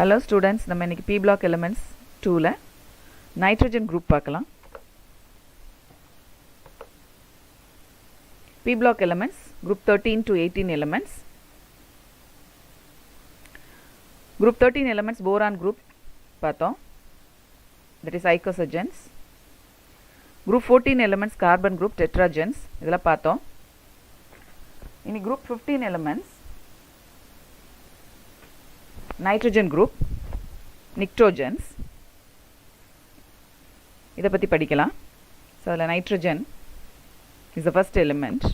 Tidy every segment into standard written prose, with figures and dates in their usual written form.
Hello students, நம்ம இன்னைக்கு P block elements 2ல nitrogen group பார்க்கலாம். P block elements group 13 to 18 elements. Group 13 elements boron group பார்த்தோம். That is icosagens. Group 14 elements carbon group tetragens. இதெல்லாம் பார்த்தோம். இனி group 15 elements nitrogen group nitrogens இதை பற்றி படிக்கலாம். ஸோ அதில் nitrogen is the first element.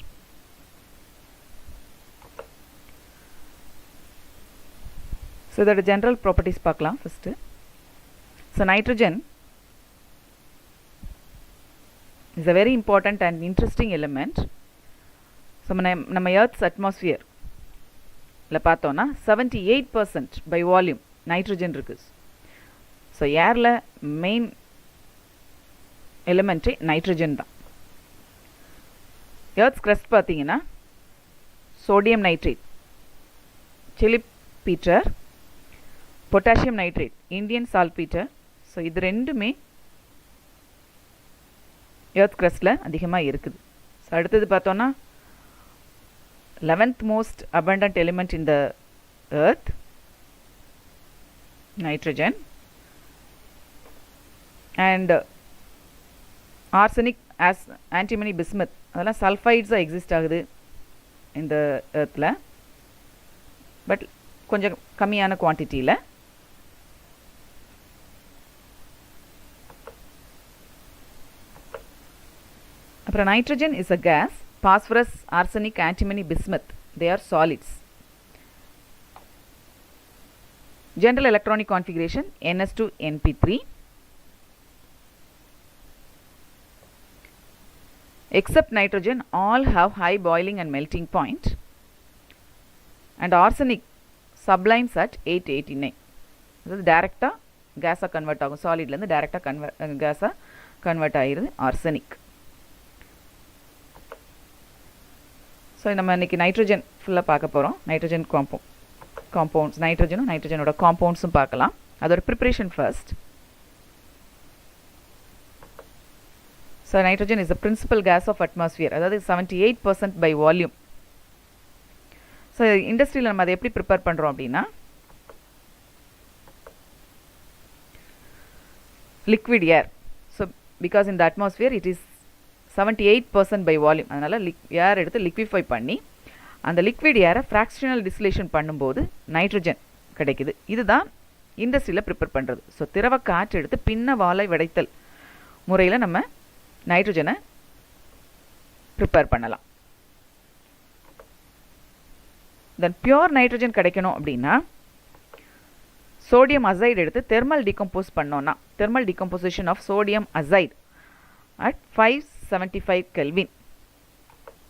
So இதோட ஜென்ரல் ப்ராப்பர்ட்டிஸ் பார்க்கலாம் first. So nitrogen is a very important and interesting element. So நம்ம எர்த்ஸ் அட்மாஸ்ஃபியர் பார்த்தோன்னா 78% பை வால்யூம் நைட்ரஜன் இருக்குது. ஸோ ஏரில் மெயின் எலிமெண்ட்டே நைட்ரஜன் தான். எர்த்ஸ் க்ரஸ்ட் பார்த்தீங்கன்னா sodium nitrate saltpetre, potassium nitrate Indian saltpetre. So இது ரெண்டுமே எர்த் க்ரஸ்டில் அதிகமாக இருக்குது. ஸோ அடுத்தது பார்த்தோன்னா 11th most abundant element in the earth, nitrogen, and arsenic, as antimony, bismuth அதெல்லாம் sulfides exist ஆகுது இந்த earthல, பட் கொஞ்சம் கம்மியான குவான்டிட்டியில். அப்புறம் nitrogen is a gas. Phosphorus, arsenic, antimony, bismuth, they are solids. General electronic configuration NS2 NP3. Except nitrogen, all have high boiling and melting point. And arsenic sublimes at 889. This is direct gas convert ஆகும். Solid ல இருந்து direct gas convert ஆயிருது arsenic. So நம்ம இன்றைக்கி nitrogen ஃபுல்லாக பார்க்க போகிறோம். Nitrogen compounds நைட்ரஜனோட காம்பவுண்ட்ஸும் பார்க்கலாம். அதோட preparation first. So nitrogen is the principal gas of atmosphere, அதாவது 78% பை வால்யூம். ஸோ இண்டஸ்ட்ரியில் நம்ம அதை எப்படி ப்ரிப்பேர் பண்ணுறோம் அப்படின்னா, liquid air. So because in the atmosphere it is 78% by volume. அதனால் ஏர் எடுத்து லிக்விஃபை பண்ணி அந்த லிக்விட் ஏரை ஃப்ராக்ஷனல் டிஸ்டிலேஷன் பண்ணும்போது நைட்ரஜன் கிடைக்குது. இதுதான் இண்டஸ்ட்ரியில் ப்ரிப்பேர் பண்ணுறது. ஸோ திரவ காற்று எடுத்து பின்ன வாழை வடைத்தல் முறையில் நம்ம நைட்ரஜனை ப்ரிப்பேர் பண்ணலாம். தென் பியோர் நைட்ரஜன் கிடைக்கணும் அப்படின்னா சோடியம் அசைடு எடுத்து தெர்மல் டிகம்போஸ் பண்ணோன்னா, thermal decomposition of sodium azide at 575 Kelvin.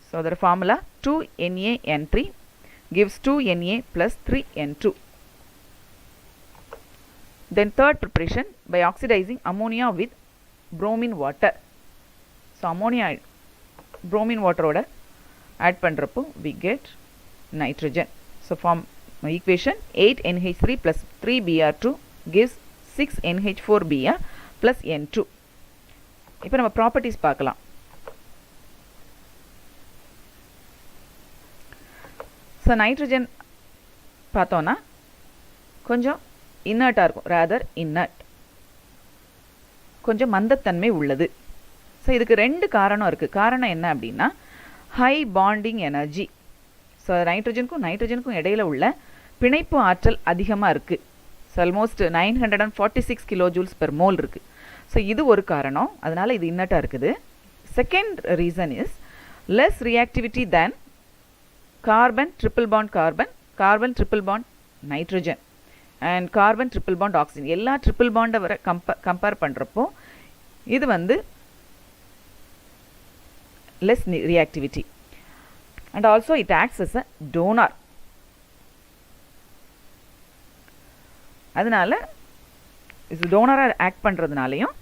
So the formula 2NaN3 gives 2Na plus 3N2. Then third preparation by oxidizing ammonia with bromine water. So ammonia bromine water oda add பண்றப்போ we get nitrogen. So form equation 8NH3 plus 3Br2 gives 6NH4Br plus N2. இப்போ நம்ம properties பார்க்கலாம். So nitrogen பார்த்தோன்னா கொஞ்சம் இன்னர்ட்டாக இருக்கும், rather inert, கொஞ்சம் மந்தத்தன்மை உள்ளது. So இதுக்கு ரெண்டு காரணம் இருக்குது. காரணம் என்ன அப்படின்னா ஹை பாண்டிங் எனர்ஜி. ஸோ நைட்ரஜனுக்கும் இடையில உள்ள பிணைப்பு ஆற்றல் அதிகமாக இருக்குது. So almost 946 kilojoules per mole இருக்குது. ஸோ இது ஒரு காரணம், அதனால் இது இன்னட்டாக இருக்குது. Second reason is less reactivity than carbon triple bond carbon triple bond nitrogen and carbon triple bond oxygen. எல்லா ட்ரிபிள் பாண்டை வர கம்பேர் பண்ணுறப்போ இது வந்து less reactivity. And also it acts as a donor. அதனால இது டோனராக act பண்ணுறதுனாலையும்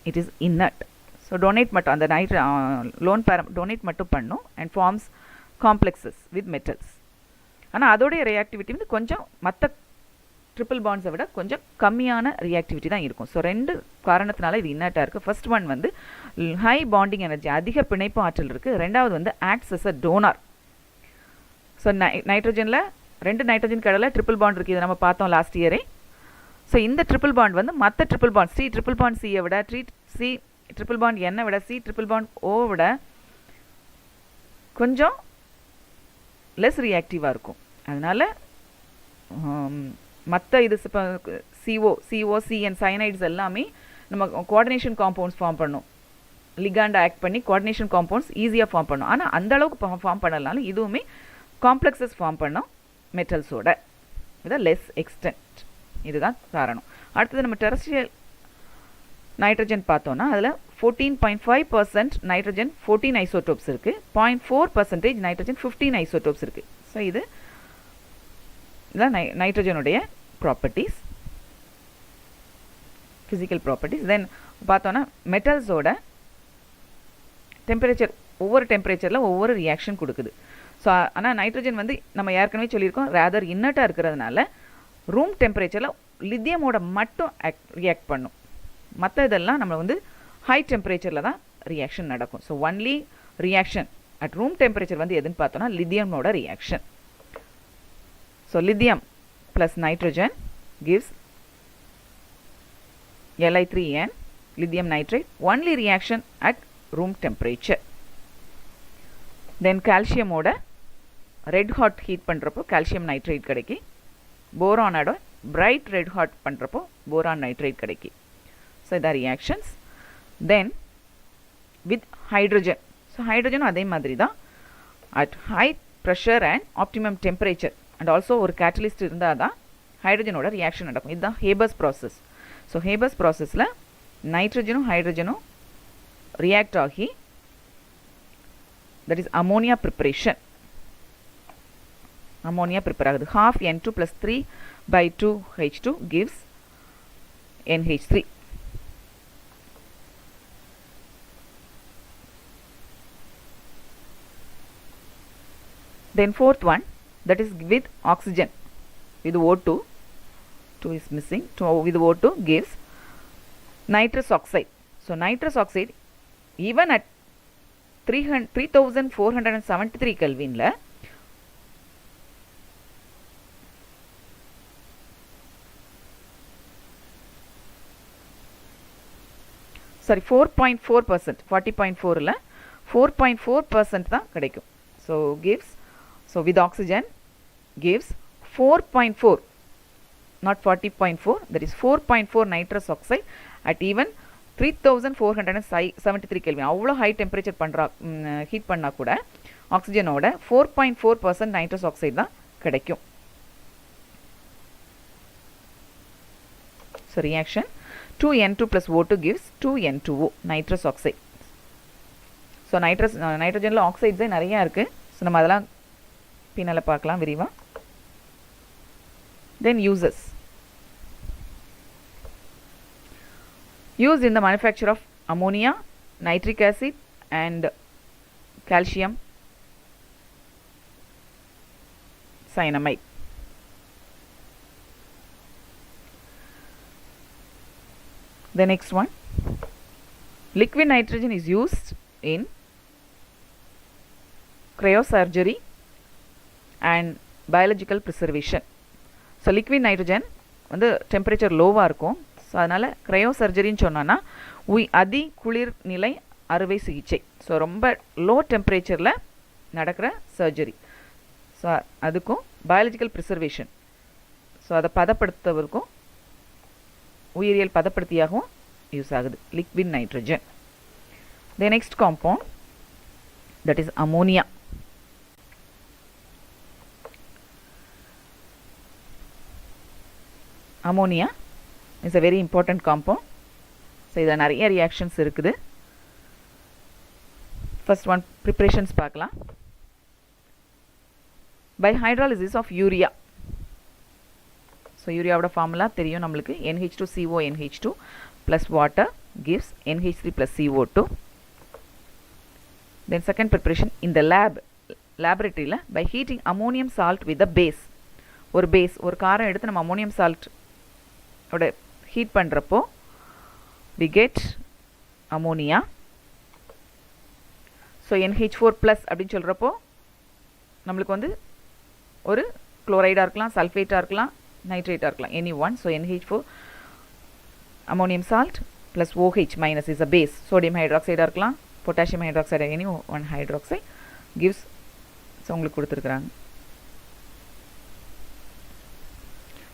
it is inert. So donate மட்டும் அந்த டொனேட் மட்டும் பண்ணும் and forms complexes with metals. ஆனால் அதோடைய ரியாக்டிவிட்டி வந்து கொஞ்சம் மற்ற ட்ரிபிள் பாண்ட்ஸை விட கொஞ்சம் கம்மியான ரியாக்டிவிட்டி தான் இருக்கும். ஸோ ரெண்டு காரணத்தினால இது இன்னர்ட்டாக இருக்குது. ஃபர்ஸ்ட் ஒன் வந்து ஹை பாண்டிங் எனர்ஜி, அதிக பிணைப்பு ஆற்றல் இருக்குது. ரெண்டாவது வந்து acts as a donor. So நைட்ரஜனில் ரெண்டு நைட்ரஜன் கடலை ட்ரிபிள் பாண்ட் இருக்குது, இதை நம்ம பார்த்தோம் லாஸ்ட் இயரே. ஸோ இந்த ட்ரிபிள் பாண்ட் வந்து மற்ற triple bond C triple bond சியை விட சி ட்ரிபிள் பாண்ட் என்னை விட சி ட்ரிபிள் பாண்ட் ஓ விட கொஞ்சம் லெஸ் ரியாக்டிவாக இருக்கும். அதனால் மற்ற இது சிஓசிஎன் சயனைட்ஸ் எல்லாமே நம்ம கோஆர்டினேஷன் காம்பவுண்ட்ஸ் ஃபார்ம் பண்ணும், லிகாண்ட் ஆக்ட் பண்ணி கோஆர்டினேஷன் காம்பவுண்ட்ஸ் ஈஸியாக ஃபார்ம் பண்ணும். ஆனால் அந்த அளவுக்கு ஃபார்ம் பண்ணலனாலும் இதுவுமே காம்ப்ளெக்ஸஸ் ஃபார்ம் பண்ணோம் மெட்டல்ஸோட வித லெஸ் எக்ஸ்டென்ட். இதுதான் காரணம். அடுத்தது நம்ம டெரஸ்ட்ரியல் நைட்ரஜன் பார்த்தோன்னா அதில் 14.5% நைட்ரஜன் 14 ஐசோடோப்ஸ் இருக்குது, 0.4% நைட்ரஜன் 15 ஐசோடோப்ஸ் இருக்குது. ஸோ இதுதான் நைட்ரஜனுடைய ப்ராப்பர்ட்டிஸ், ஃபிசிக்கல் ப்ராப்பர்ட்டிஸ். தென் பார்த்தோன்னா மெட்டல்ஸோட டெம்பரேச்சர், ஒவ்வொரு டெம்பரேச்சரில் ஒவ்வொரு ரியாக்ஷன் கொடுக்குது. ஸோ ஆனால் நைட்ரஜன் வந்து நம்ம ஏற்கனவே சொல்லியிருக்கோம் ரேதர் இன்னர்ட்டாக இருக்கிறதுனால ரூம் டெம்பரேச்சரில் லித்தியமோட மட்டும் ரியாக்ட் பண்ணும். மற்ற இதெல்லாம் நம்ம வந்து ஹை டெம்பரேச்சரில் தான் ரியாக்ஷன் நடக்கும். So only reaction at room temperature வந்து எதுன்னு பார்த்தோன்னா லித்தியமோட reaction. So lithium plus nitrogen gives Li3n, lithium nitrate, only reaction at room temperature. Then calciumோட ரெட் ஹாட் ஹீட் பண்ணுறப்போ கால்சியம் நைட்ரேட் கிடைக்கி, போரானோட பிரைட் ரெட் ஹாட் பண்ணுறப்போ போரான் நைட்ரேட் கிடைக்கி. ஸோ இதான் reactions. Then with hydrogen, so ஹைட்ரஜனும் அதே மாதிரி தான் at high pressure and optimum temperature and also ஒரு கேட்டலிஸ்ட் இருந்தால் தான் ஹைட்ரஜனோட ரியாக்ஷன் நடக்கும். இதுதான் ஹேபர்ஸ் ப்ராசஸ். ஸோ ஹேபர்ஸ் ப்ராசஸில் நைட்ரஜனும் ஹைட்ரஜனும் ரியாக்ட் ஆகி that is ammonia preparation. Ammonia prepare ஆகுது. half N2 plus 3/2 H2 gives NH3. Then fourth one, that is with oxygen, with O2, 2 is missing, with O2 gives nitrous oxide. So nitrous oxide even at 3473 Kelvinல sorry 4.4%, 40.4ல 4.4% தான் கிடைக்கும். So gives, so with oxygen gives 4.4, not 40.4, that is 4.4 nitrous oxide at even 3473 kelvin. அவ்வளோ high temperature heat பண்ணால் கூட ஆக்சிஜனோட 4.4% nitrous oxide தான் கிடைக்கும். So reaction 2N2 plus O2 gives 2N2O, nitrous oxide. So நைட்ரஜனில் ஆக்சைட்ஸே நிறையா இருக்குது. ஸோ நம்ம அதெல்லாம் பின்னால் பார்க்கலாம் விரிவாக. Then uses. Used in the manufacture of ammonia, nitric acid and calcium cyanamide. The next one, liquid nitrogen is used in cryosurgery and biological preservation. So liquid nitrogen வந்து temperature லோவாக இருக்கும். ஸோ அதனால் cryo சர்ஜரின்னு சொன்னோன்னா அதி குளிர் நிலை அறுவை சிகிச்சை. ஸோ ரொம்ப லோ டெம்பரேச்சரில் நடக்கிற சர்ஜரி. ஸோ அதுக்கும் பயாலஜிக்கல் ப்ரிசர்வேஷன், ஸோ அதை பதப்படுத்துவதற்கும் உயிரியல் பதப்படுத்தியாகவும் யூஸ் ஆகுது liquid nitrogen. The next compound that is ammonia. Ammonia is a very important compound. So இதில் நிறைய ரியாக்ஷன்ஸ் இருக்குது. ஃபர்ஸ்ட் ஒன் ப்ரிப்ரேஷன்ஸ் பார்க்கலாம். By hydrolysis of urea. So யூரியாவோட ஃபார்முலா தெரியும் நம்மளுக்கு, NH2CO NH2 plus water gives NH3 plus CO2. Then second preparation in the laboratory by heating ammonium salt with the base. ஒரு base, ஒரு காரம் எடுத்து நம்ம ammonium salt ஓட ஹீட் பண்ணுறப்போ we get ammonia. So NH4 plus அப்படின்னு சொல்கிறப்போ நம்மளுக்கு வந்து ஒரு குளோரைடாக இருக்கலாம், சல்ஃபேட்டாக இருக்கலாம், நைட்ரேட்டாக இருக்கலாம், any one. So NH4 ammonium salt plus OH minus is a base. Sodium ஹைட்ராக்சைடாக இருக்கலாம், potassium hydroxide, any one hydroxide gives. So உங்களுக்கு கொடுத்துருக்குறாங்க.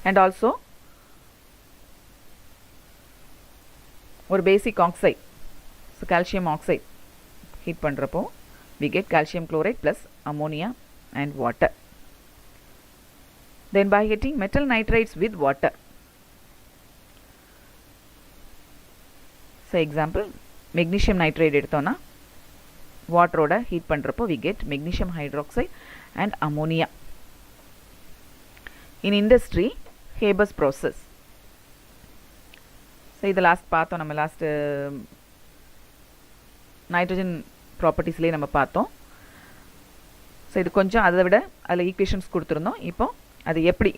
அண்ட் ஆல்சோ ஒரு basic oxide, so calcium oxide heat பண்ணுறப்போ we get calcium chloride plus ammonia and water. Then by heating metal nitrides with water. So example, magnesium nitride எடுத்தோன்னா வாட்டரோட heat பண்ணுறப்போ we get magnesium hydroxide and ammonia. In industry, Haber's process. So இது last பார்த்தோம், நம்ம last nitrogen ப்ராப்பர்ட்டிஸ்லேயே நம்ம பார்த்தோம். So இது கொஞ்சம் அதை விட அதில் ஈக்குவேஷன்ஸ் கொடுத்துருந்தோம். இப்போ அது எப்படி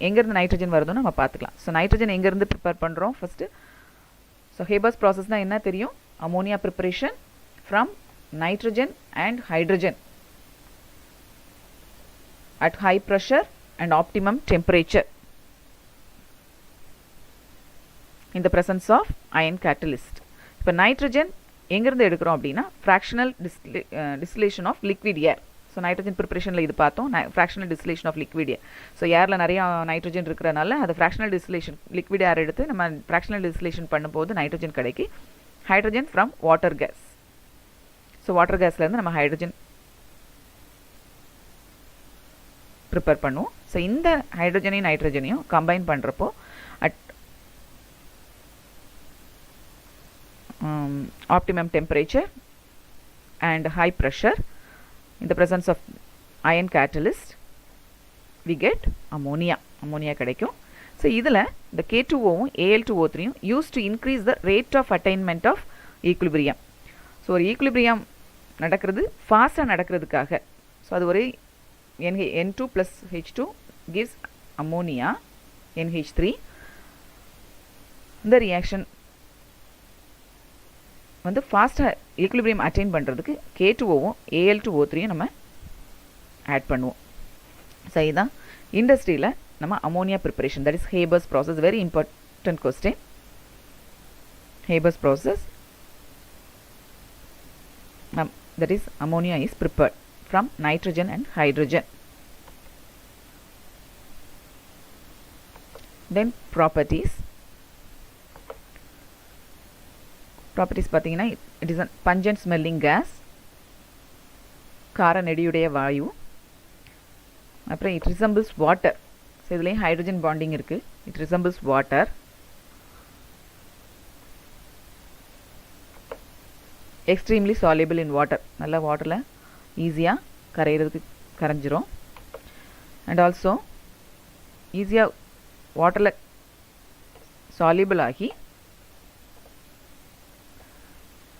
எங்கேருந்து நைட்ரஜன் வருதுன்னு நம்ம பார்த்துக்கலாம். ஸோ நைட்ரஜன் எங்கேருந்து ப்ரிப்பேர் பண்ணுறோம் ஃபஸ்ட்டு. ஸோ ஹேபர்ஸ் ப்ராசஸ்னால் என்ன தெரியும்? Ammonia preparation from nitrogen and hydrogen at high pressure and optimum temperature in the presence of ion catalyst. இப்போ நைட்ரஜன் எங்கேருந்து எடுக்கிறோம் அப்படின்னா fractional distillation of liquid air. So nitrogen ப்ரிப்பரேஷனில் இது பார்த்தோம், fractional distillation of liquid air. So ஏரில் நிறையா nitrogen இருக்கிறனால அது ஃப்ராக்ஷனல் டிஸ்டிலேஷன் லிக்விட் ஏர் எடுத்து நம்ம ஃப்ராக்ஷனல் டிஸ்டிலேஷன் பண்ணும்போது நைட்ரஜன் கிடைக்கி hydrogen from water gas. So water கேஸ்லேருந்து நம்ம ஹைட்ரஜன் ப்ரிப்பேர் பண்ணுவோம். ஸோ இந்த ஹைட்ரஜனையும் நைட்ரஜனையும் கம்பைன் பண்ணுறப்போ at optimum temperature and high pressure in the presence of ion catalyst we get ammonia கிடைக்கும். ஸோ இதில் இந்த K2O-வும் Al2O3யும் used to increase the rate of attainment of equilibrium. So ஒரு ஈக்குலிபிரியம் நடக்கிறது ஃபாஸ்ட்டாக நடக்கிறதுக்காக, ஸோ அது ஒரு N2 plus H2 gives ammonia NH3. இந்த reaction வந்து ஃபாஸ்ட்டாக ஈக்குலிபிரியம் அட்டைன் பண்ணுறதுக்கு K2O-வும் Al2O3யும் நம்ம ஆட் பண்ணுவோம். ஸோ இதுதான் இண்டஸ்ட்ரியில் நம்ம ammonia preparation, that is Haber's process. Very important question. Haber's process, that is ammonia is prepared from nitrogen and hydrogen. Then properties பார்த்தீங்கன்னா it is a pungent smelling gas, கார நெடியுடைய வாயு. அப்புறம் it resembles water. So இதுலேயும் hydrogen bonding இருக்குது. it resembles water. extremely soluble in water. நல்லா வாட்டரில் ஈஸியாக கரையிறதுக்கு கரைஞ்சிரும். And also ஈஸியாக வாட்டரில் சால்யூபிள் ஆகி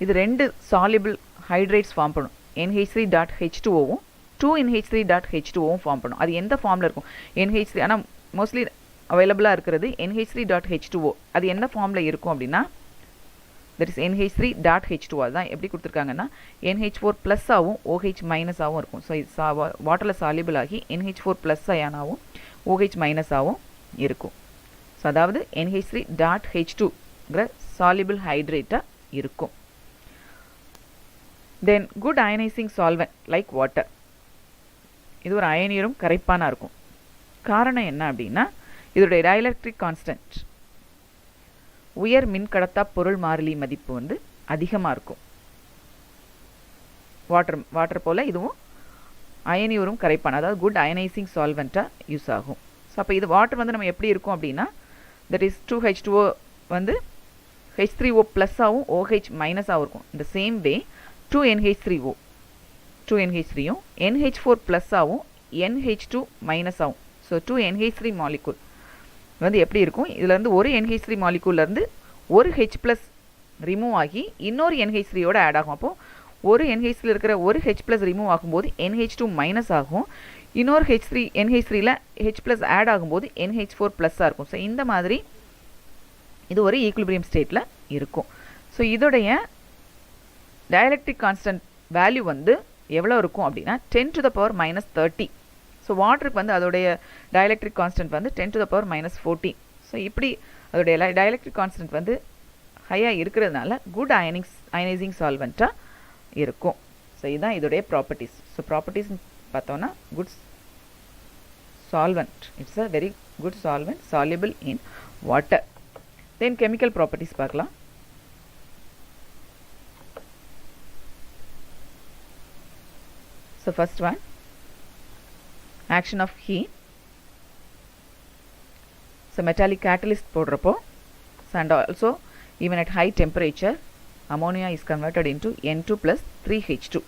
இது ரெண்டு சால்யூபிள் ஹைட்ரேட்ஸ் ஃபார்ம் பண்ணும். NH3.H2O-வும் 2NH3.H2O-வும் ஃபார்ம் பண்ணும். அது எந்த ஃபார்மில் இருக்கும்? NH3, ஆனால் மோஸ்ட்லி அவைலபிளாக இருக்கிறது NH3.H2O. அது என்ன ஃபார்மில் இருக்கும் அப்படின்னா that is NH3.H2O. அதுதான் எப்படி கொடுத்துருக்காங்கன்னா NH4 ப்ளஸ் ஆகும் OH மைனஸ் ஆகும் இருக்கும். ஸோ இது வாட்டரில் சால்யூபிள் ஆகி NH4 ப்ளஸ் அயானாகவும் OH மைனஸ் ஆகும் இருக்கும். ஸோ அதாவது NH3.H2ங்கிற சால்யூபிள் ஹைட்ரேட்டாக இருக்கும். Then good ionising solvent like water. இது ஒரு அயனீரும் கரைப்பானாக இருக்கும். காரணம் என்ன அப்படின்னா இதோடைய டயலெக்ட்ரிக் கான்ஸ்டன்ட், உயர் மின்கடத்தா பொருள் மாறிலி மதிப்பு வந்து அதிகமாக இருக்கும். வாட்டர் போல் இதுவும் அயனியூரும் கரைப்பான், அதாவது குட் அயனைசிங் சால்வெண்ட்டாக யூஸ் ஆகும். ஸோ அப்போ இது வாட்டர் வந்து நம்ம எப்படி இருக்கும் அப்படின்னா தட் இஸ் 2H2O வந்து H3O ப்ளஸ்ஸாகவும் OH மைனஸாகவும் இருக்கும். இந்த சேம் வே 2NH3O 2NH3யும் NH4 ப்ளஸ்ஸாகவும் NH2 மைனஸாகவும். ஸோ 2NH3 மாலிகூல் வந்து எப்படி இருக்கும்? இதுலேருந்து ஒரு NH3 மாலிகூல்லேருந்து ஒரு H ப்ளஸ் ரிமூவ் ஆகி இன்னொரு NH3யோட ஆட் ஆகும். அப்போது ஒரு NH3 இருக்கிற ஒரு H ப்ளஸ் ரிமூவ் ஆகும்போது NH2 மைனஸ் ஆகும். இன்னொரு H3 NH3ல H ப்ளஸ் ஆட் ஆகும்போது NH4 ப்ளஸ்ஸாக இருக்கும். ஸோ இந்த மாதிரி இது ஒரு ஈக்குலிபிரியம் ஸ்டேட்டில் இருக்கும். ஸோ இதோடைய டயலெக்ட்ரிக் கான்ஸ்டன்ட் வேல்யூ வந்து எவ்வளோ இருக்கும் அப்படின்னா 10 to the power minus 30. So வாட்டருக்கு வந்து அதோடைய டயலெக்ட்ரிக் கான்ஸ்டன்ட் வந்து 10 to the power minus 14. So இப்படி அதோடைய டயலெக்ட்ரிக் கான்ஸ்டன்ட் வந்து ஹையாக இருக்கிறதுனால குட் அயனைசிங் சால்வெண்ட்டாக இருக்கும். ஸோ இதுதான் இதோடைய ப்ராப்பர்ட்டிஸ். ஸோ ப்ராப்பர்ட்டிஸ் பார்த்தோன்னா good solvent, it's a very good solvent, soluble in water. Then chemical properties பார்க்கலாம். So first one, action of heat. So metallic catalyst போடுறப்போ, and also even at high temperature ammonia is converted into N2 plus 3H2.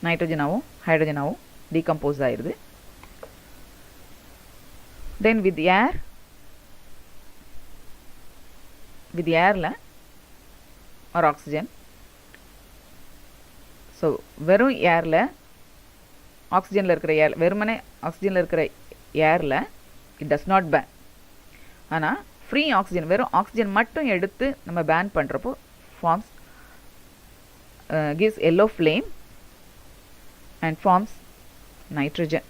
nitrogen ஆவும் hydrogen ஆவும் decompose ஆயிருது. Then with airல or oxygen. So வெறும் airல ஆக்சிஜனில் இருக்கிற ஏர், வெறுமனே ஆக்சிஜனில் இருக்கிற ஏரில் இட் டஸ் நாட் பேன். ஆனால் ஃப்ரீ ஆக்சிஜன், வெறும் ஆக்சிஜன் மட்டும் எடுத்து நம்ம பேன் பண்ணுறப்போ forms gives yellow flame and forms nitrogen.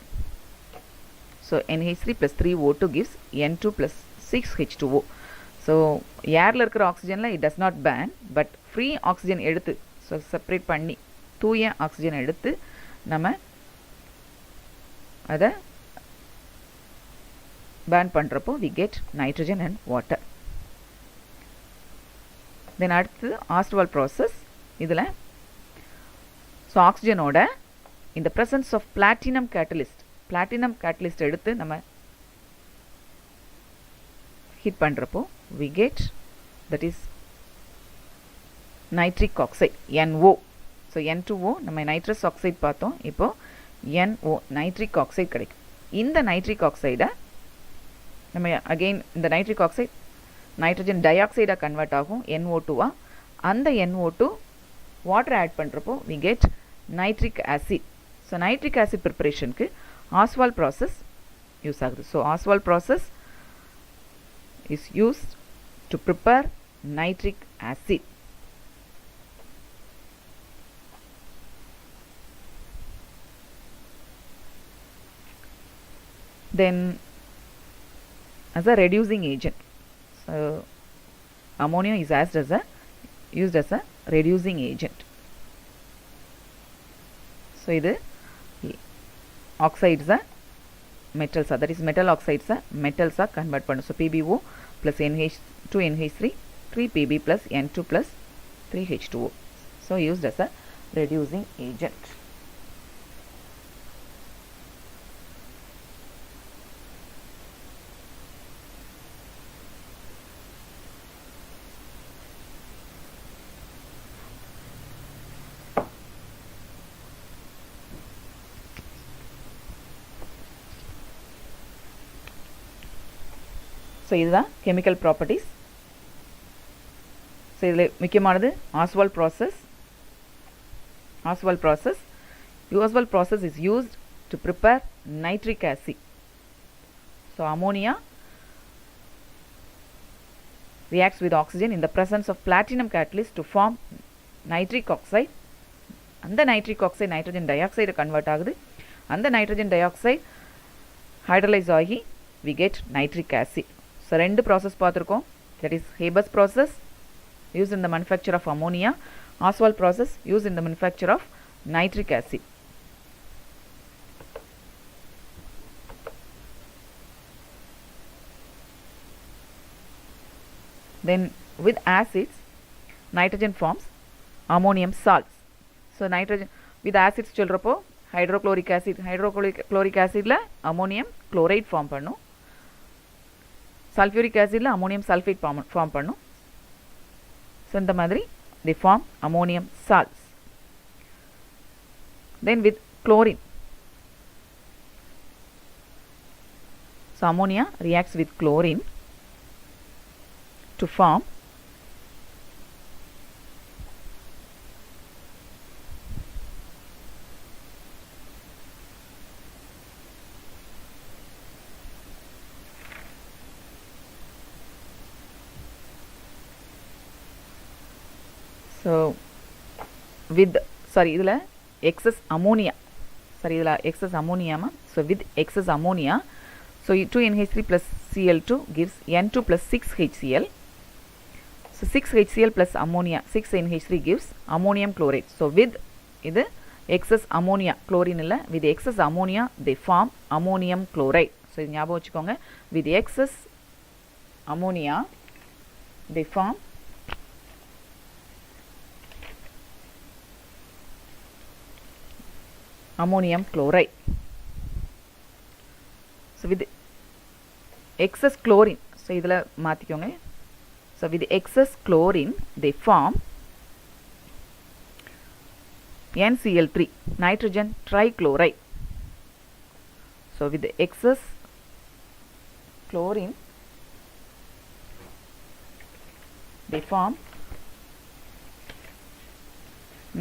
So NH3 plus 3O2 gives N2 plus 6H2O. So ஏரில் இருக்கிற ஆக்சிஜனில் it does not burn, but free oxygen எடுத்து, ஸோ செப்ரேட் பண்ணி தூய ஆக்சிஜன் எடுத்து நம்ம அதை பேன் பண்ணுறப்போ we get nitrogen and water. Then அடுத்து ஆஸ்ட்வால் ப்ராசஸ். இதில் ஸோ ஆக்சிஜனோட இந்த ப்ரெசன்ஸ் ஆஃப் பிளாட்டினம் கேட்டலிஸ்ட் எடுத்து நம்ம ஹீட் பண்ணுறப்போ we get that is nitric oxide NO. So N2O நம்ம நைட்ரஸ் ஆக்சைடு பார்த்தோம், இப்போது NO நைட்ரிக் ஆக்சைடு கிடைக்கும். இந்த நைட்ரிக் ஆக்சைடை நம்ம அகெயின் இந்த நைட்ரிக் ஆக்சைடு நைட்ரஜன் டை ஆக்சைடாக கன்வெர்ட் ஆகும் NO2-ஆ. அந்த NO2 வாட்டர் ஆட் பண்ணுறப்போ we get nitric acid. So nitric acid ப்ரிப்பரேஷனுக்கு ஆஸ்வால் ப்ராசஸ் யூஸ் ஆகுது. So Ostwald process is used to prepare nitric acid. Then as a reducing agent, so ammonia is used as a reducing agent. So இது oxides metals, that is metal oxides metals convert பண்ணு. So PbO plus NH2 NH3 3Pb plus N2 plus 3H2O. So used as a reducing agent. So இதுதான் chemical properties. So இதில் முக்கியமானது Ostwald process. Ostwald process is used to prepare nitric acid. So ammonia reacts with oxygen in the presence of platinum catalyst to form nitric oxide. அந்த nitric oxide nitrogen dioxide convert ஆகுது. அந்த nitrogen dioxide hydrolyze ஆகி we get nitric acid. So ரெண்டு process பார்த்திருக்கோம். That is Haber's process used in the manufacture of ammonia, Oswald process used in the manufacture of nitric acid. Then with acids nitrogen forms ammonium salts. So nitrogen with acids சொல்றப்போ hydrochloric acid ல ammonium chloride form பண்ணும். sulfuric acid ல ammonium sulfate form பண்ணும். So இந்த மாதிரி they form ammonium salts. Then with chlorine, so ammonia reacts with chlorine to form so with இதில் excess ammonia, இதில் excess அமோனியாமா. So with excess ammonia, so 2NH3 plus Cl2 gives N2 plus 6HCl. So 6HCl plus ammonia, 6NH3 gives ammonium chloride. So with இது excess ammonia, chlorine இல்லை, with excess ammonia they form ammonium chloride. So இது ஞாபகம் வச்சுக்கோங்க, with excess ammonia they form ammonium chloride. So with excess chlorine, so இதில் மாற்றிக்கோங்க. So with excess chlorine they form NCl3, nitrogen trichloride. So with excess chlorine they form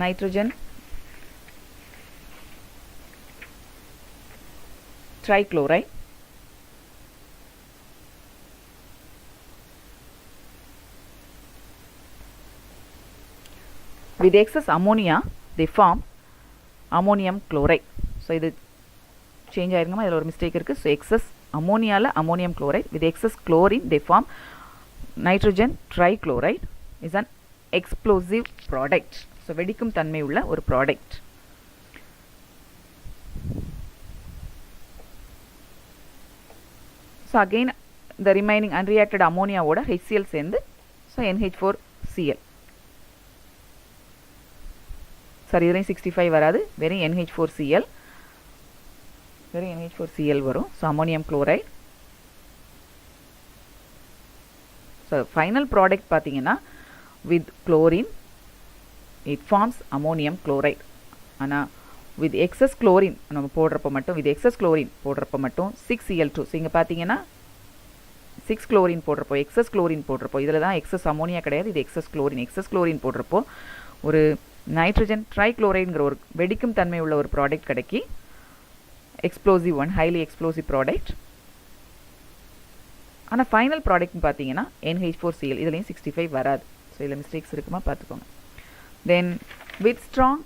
nitrogen trichloride. With excess ammonia they form ammonium chloride. So இது change ஆயிருங்கம்மா, இதில் ஒரு mistake இருக்குது. So excess அமோனியாவில் ammonium chloride, with excess chlorine they form nitrogen trichloride is an explosive product. So வெடிக்கும் தன்மை உள்ள ஒரு product. So again the remaining unreacted அமோனியாவோட HCl சேர்ந்து ஸோ NH4Cl. சரி, இதுலையும் 65 வராது, வெறும் NH4Cl, வெறும் NH4Cl வரும். So ammonium chloride. So final product பார்த்தீங்கன்னா with chlorine it forms ammonium chloride. ஆனால் வித் எக்ஸஸ் குளோரின் நம்ம போடுறப்போ மட்டும், வித் எக்ஸஸ் குளோரின் போடுறப்போ மட்டும் 6Cl2. ஸோ இங்கே பார்த்தீங்கன்னா 6 குளோரின் போடுறப்போ, எக்ஸஸ் குளோரின் போடுறப்போ, இதில் தான் எக்ஸஸ் அமோனியா கிடையாது, இது எக்ஸஸ் குளோரின். எக்ஸஸ் குளோரின் போடுறப்போ ஒரு நைட்ரஜன் ட்ரைக்ளோரைடுங்கிற ஒரு வெடிக்கும் தன்மை உள்ள ஒரு ப்ராடக்ட் கிடைக்கி, explosive one, highly explosive product. ஆனால் ஃபைனல் ப்ராடக்ட்னு பார்த்தீங்கன்னா NH4Cl, இதுலேயும் 65 வராது. ஸோ இதில் மிஸ்டேக்ஸ் இருக்குமா பார்த்துக்கோங்க. Then with strong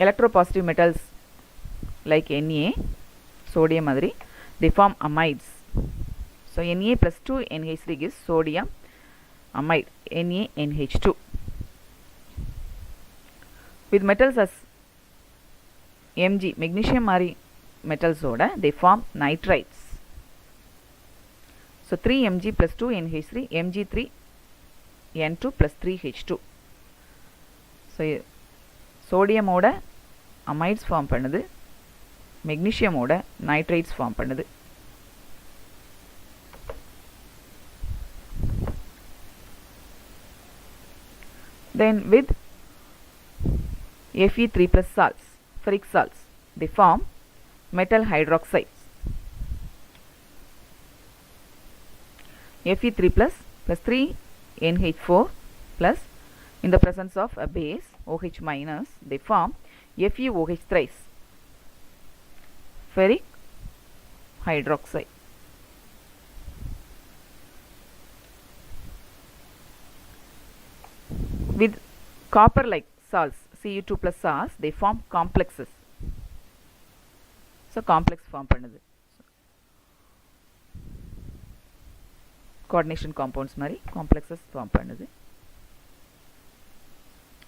electropositive metals like Na, sodium மாதிரி, they form amides. So Na plus 2NH3 gives sodium amide, NaNH2. With metals as Mg, magnesium மாதிரி metals ஓட they form nitrides. So 3Mg plus 2NH3, Mg3N2 plus 3H2. So sodium ஓட amides form பண்ணுது, magnesium ஓட nitrides form பண்ணுது. Then with Fe3 plus salts, ferric salts, they form metal hydroxides. Fe3 plus 3NH4 plus, in the presence of a base OH minus, they form FeOH thrice, ferric hydroxide. With copper like salts, Cu2 plus salts, they form complexes. So complex form பண்ணுது. Coordination compounds மாதிரி complexes form பண்ணுது.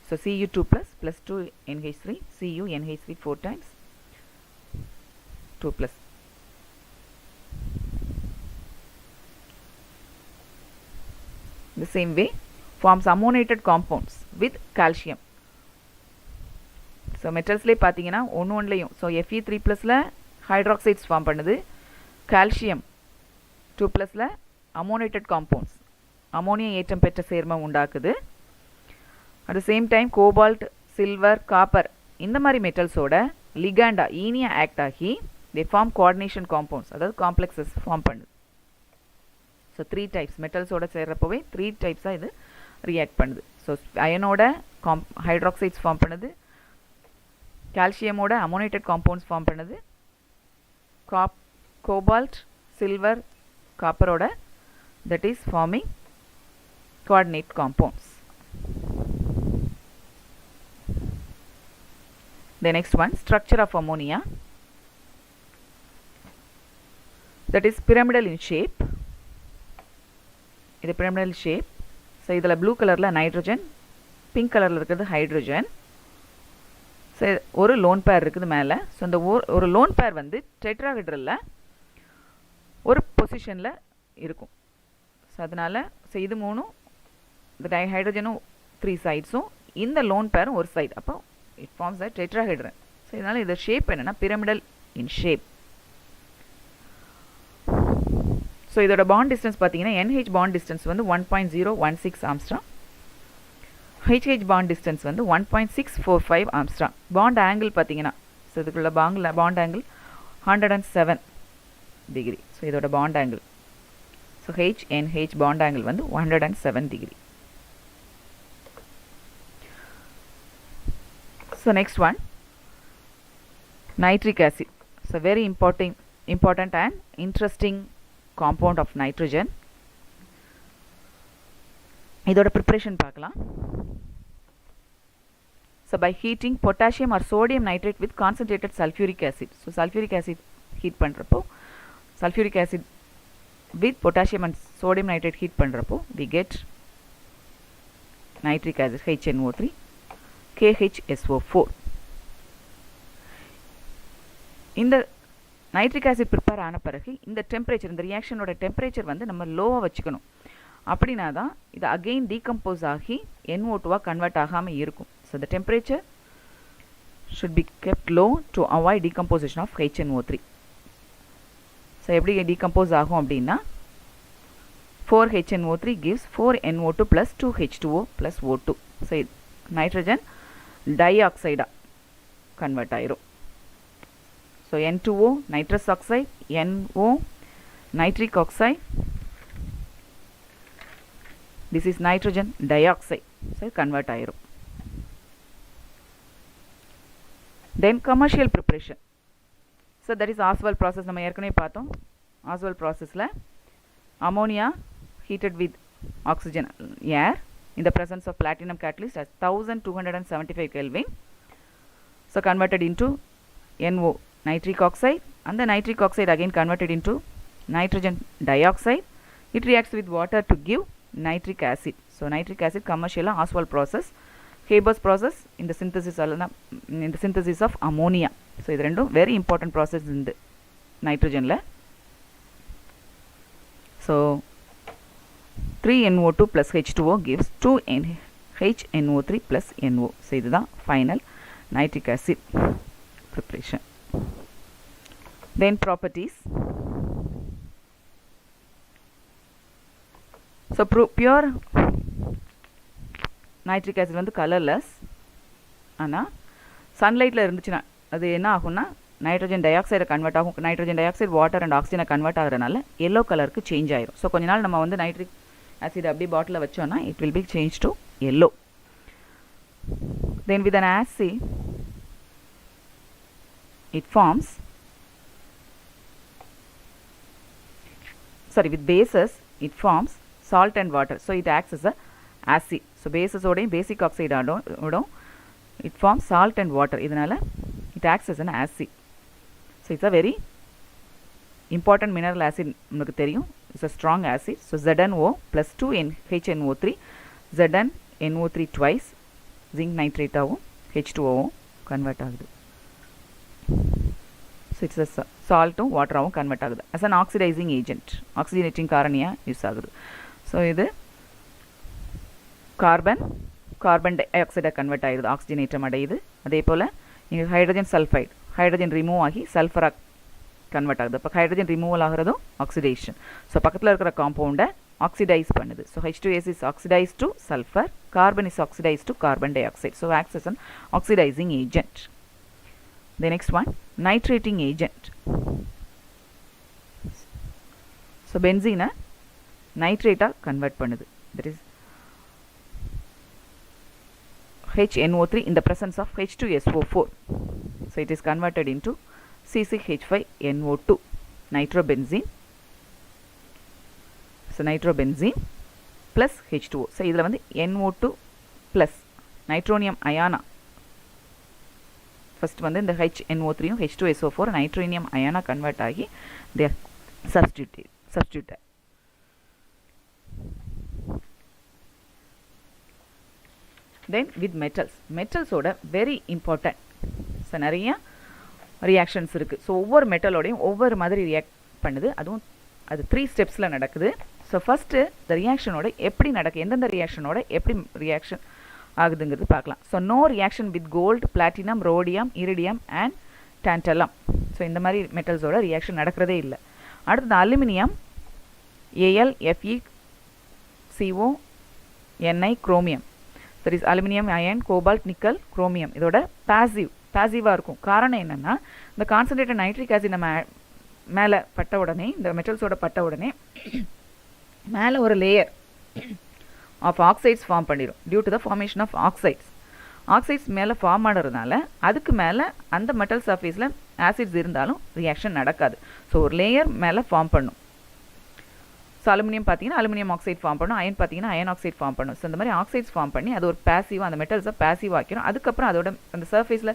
So Cu2 plus 2NH3, CuNH3 4 times 2 plus. The same way forms ammoniated compounds with calcium. So metals பார்த்தீங்கன்னா ஒன்றுலையும், so Fe3 ப்ளஸில் hydroxides form பண்ணுது, calcium 2 ப்ளஸில் அமோனேட்டட் compounds, ammonia ஏற்றம் பெற்ற சேர்மம் உண்டாக்குது. At the same time cobalt, silver, copper இந்த மாதிரி மெட்டல்ஸோட லிகாண்டா ஈனியா ஆக்ட் ஆகி தே ஃபார்ம் கோஆர்டினேஷன் காம்பவுண்ட்ஸ், அதாவது காம்ப்ளெக்ஸஸ் ஃபார்ம் பண்ணுது. ஸோ 3 டைப்ஸ் மெட்டல்ஸோட சேர்றப்போவே 3 டைப்ஸாக இது ரியாக்ட் பண்ணுது. ஸோ அயனோட ஹைட்ராக்சைட்ஸ் ஃபார்ம் பண்ணுது, கால்சியமோட அமோனேட்டட் காம்பவுண்ட்ஸ் ஃபார்ம் பண்ணுது, கோபால்ட், சில்வர், காப்பரோட that is forming coordinate compounds. The next one, structure of ammonia, that is pyramidal in shape. இது pyramidal shape. ஸோ இதில் ப்ளூ கலரில் நைட்ரோஜன், பிங்க் கலரில் இருக்கிறது ஹைட்ரோஜன். ஸோ ஒரு லோன் பேர் இருக்குது மேலே. ஸோ இந்த ஒரு லோன் பேர் வந்து டெட்ராஹெட்ரலில் ஒரு பொசிஷனில் இருக்கும். ஸோ அதனால் ஸோ இது மூணும் இந்த ஹைட்ரோஜனும் 3 சைட்ஸும் இந்த லோன் பேரும் ஒரு சைடு. அப்போ it forms a tetrahedron. So இதனால் இது ஷேப் என்னென்னா pyramidal in shape. ஸோ இதோட பாண்ட் டிஸ்டன்ஸ் பார்த்தீங்கன்னா NH பாண்ட் டிஸ்டன்ஸ் வந்து 1.016 ஆம்ஸ்ட்ராங், HH பாண்ட் டிஸ்டன்ஸ் வந்து 1.645 ஆம்ஸ்ட்ராங். பாண்ட் ஆங்கிள் பார்த்தீங்கன்னா ஸோ இதுக்குள்ள பாண்ட் ஆங்கிள் 107 டிகிரி. ஸோ இதோட bond angle so HNH bond angle வந்து 107 degree. So next one, nitric acid. So very important and interesting compound of nitrogen. இதோட preparation பார்க்கலாம். So by heating potassium or sodium nitrate with concentrated sulfuric acid. So sulfuric acid heat பண்றப்போ sulfuric acid with potassium and sodium nitrate heat பண்றப்போ we get nitric acid HNO3 KHSO4. இந்த nitric acid prepare ஆன பிறகு இந்த temperature, இந்த ரியாக்ஷனோட temperature வந்து நம்ம லோவாக வச்சுக்கணும். அப்படின்னா தான் இது அகெயின் டீகம்போஸ் ஆகி NO2 கன்வெர்ட் ஆகாமல் இருக்கும். So the temperature should be kept low to avoid decomposition of HNO3. So எப்படி டீகம்போஸ் ஆகும் அப்படின்னா 4HNO3 gives 4NO2 plus 2H2O plus O2. So nitrogen டைஆக்சைடா கன்வெர்ட் ஆயிரும். So N2O nitrous oxide, NO nitric oxide, this is nitrogen dioxide. So convert ஆயிரும். Then commercial preparation. So that is Ostwald process. நம்ம ஏற்கனவே பார்த்தோம். Ostwald ப்ராசஸில் ammonia heated with oxygen air in the presence of platinum catalyst at 1275 Kelvin. So converted into NO nitric oxide, and the nitric oxide again converted into nitrogen dioxide. It reacts with water to give nitric acid. So nitric acid commercial Oswald process, Haber's process in the synthesis of ammonia. So இது ரெண்டும் very important process in the nitrogen la. So 3NO2 plus H2O gives 2HNO3 plus NO. So இதுதான் final nitric acid preparation. Then properties. So pure nitric acid வந்து colorless. ஆனால் சன்லைட்டில் இருந்துச்சுன்னா அது என்ன ஆகும்னா nitrogen tie ஆக்சைடை கன்வெர்ட் ஆகும். Nitrogen di oxide water and ஆக்சிஜனை கன்வெர்ட் ஆகிறதுனால எல்லோ கலருக்கு சேஞ்ச் ஆயிரும். ஸோ கொஞ்ச நாள் நம்ம வந்து நைட்ரிக் ஆசிட் அப்படியே பாட்டிலில் வச்சோன்னா it will be change to yellow. Then with an acid it forms, sorry, with bases it forms salt and water. So it acts as a acid. So bases ஓடையும் basic oxide ஓடும் it forms salt and water. இதனால it acts as an acid. So it's a very important mineral acid. நமக்கு தெரியும். It's a strong acid. So ZnO plus 2HNO3, ZnNO3 twice, zinc nitrate ஆகும் H2O convert ஆகுது. So it's a salt water ஆகும் convert ஆகுது as an oxidizing agent. Oxygenating காரணியா use ஆகுது. So இது carbon டை ஆக்சைடை கன்வெர்ட் ஆகிடுது, ஆக்சிஜனேற்றம் அடையுது. அதே போல் இங்கே ஹைட்ரஜன் சல்ஃபைடு, ஹைட்ரஜன் ரிமூவ் ஆகி சல்ஃபராக கன்வெர்ட் ஆகுது. இப்போ ஹைட்ரஜன் ரிமூவல் ஆகிறதும் ஆக்சிடேஷன். ஸோ பக்கத்தில் இருக்கிற காம்பவுண்டை ஆக்சிடைஸ் பண்ணுது. So H2S is oxidized to sulfur, carbon is oxidized to carbon dioxide. So acts as an oxidizing agent. The next one, nitrating agent. So benzene nitrate convert பண்ணுது. That is HNO3 in the presence of H2SO4. So it is converted into C6H5NO2, nitrobenzene. So nitrobenzene plus H2O. So இதில் வந்து NO2 plus nitronium அயானா, first வந்து இந்த HNO3யும் H2SO4 nitronium அயானா convert ஆகி there substitute. Then with மெட்டல்ஸோட very important. So நிறைய reactions இருக்குது. ஸோ ஒவ்வொரு மெட்டலோடையும் ஒவ்வொரு மாதிரி ரியாக்ட் பண்ணுது. அதுவும் அது 3 ஸ்டெப்ஸில் நடக்குது. ஸோ ஃபஸ்ட்டு இந்த ரியாக்ஷனோட எப்படி நடக்குது, எந்தெந்த ரியாக்ஷனோட எப்படி ரியாக்ஷன் ஆகுதுங்கிறது பார்க்கலாம். So no reaction with gold, platinum, rhodium, iridium and tantalum. So இந்த மாதிரி மெட்டல்ஸோட ரியாக்ஷன் நடக்கிறதே இல்லை. அடுத்தது aluminium, Al, Fe, CO, Ni, chromium. சரி, aluminium, iron, cobalt, nickel, chromium இதோட பாசிவாக இருக்கும். காரணம் என்னென்னா, இந்த கான்சன்ட்ரேட்டட் நைட்ரிக் ஆசிட் நம்ம மேலே பட்ட உடனே, இந்த மெட்டல்ஸோட பட்ட உடனே மேலே ஒரு லேயர் ஆஃப் ஆக்சைட்ஸ் ஃபார்ம் பண்ணிடும் due to the formation of oxides மேலே ஃபார்ம் ஆனதுனால அதுக்கு மேலே அந்த மெட்டல் சர்ஃபேஸில் ஆசிட்ஸ் இருந்தாலும் ரியாக்ஷன் நடக்காது. ஸோ ஒரு லேயர் மேலே ஃபார்ம் பண்ணும். ஸோ அலுமினியம் பார்த்தீங்கன்னா அலுமினியம் ஆக்சைட் ஃபார்ம் பண்ணும், அயன் பார்த்தீங்கன்னா அயன் ஆக்சைட் ஃபார்ம் பண்ணும். ஸோ இந்த மாதிரி ஆக்சைட்ஸ் ஃபார்ம் பண்ணி அது ஒரு பேசிவாக அந்த மெட்டல்ஸை பேசிவ் ஆக்கிடும். அதுக்கப்புறம் அதோட அந்த சர்ஃபேஸில்